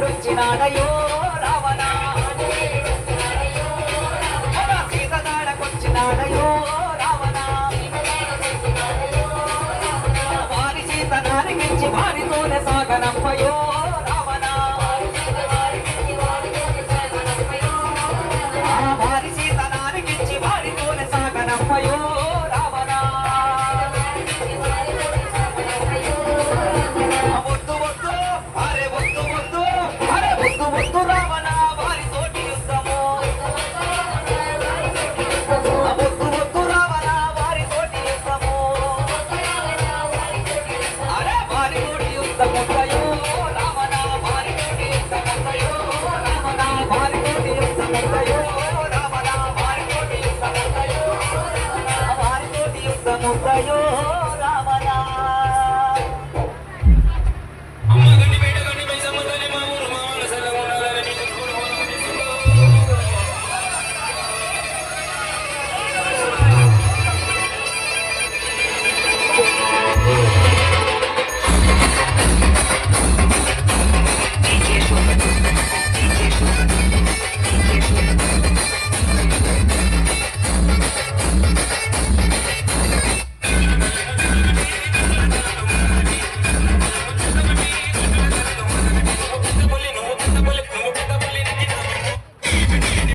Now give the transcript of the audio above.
వచ్చినాడయో రావణ సీత దాడకొచ్చినాడయో రావణ వారి సీత నారికించి వారితోనే సాగనంపయో రావణ వారి సీత నారికించి వారితోనే సాగనంపయో రావణ వద్దు వద్దు అరే వద్దు వద్దు అరే వద్దు వద్దు రావణ వారితోటి యుద్ధము వద్దు వద్దు రావణ వారితోటి యుద్ధము అరే వారితోటి యుద్ధముందయో రావణ వారితోటి యుద్ధముందయో రావణ వారితోటి యుద్ధముందయో రావణ వారితోటి యుద్ధముందయో వారితోటి యుద్ధముందయో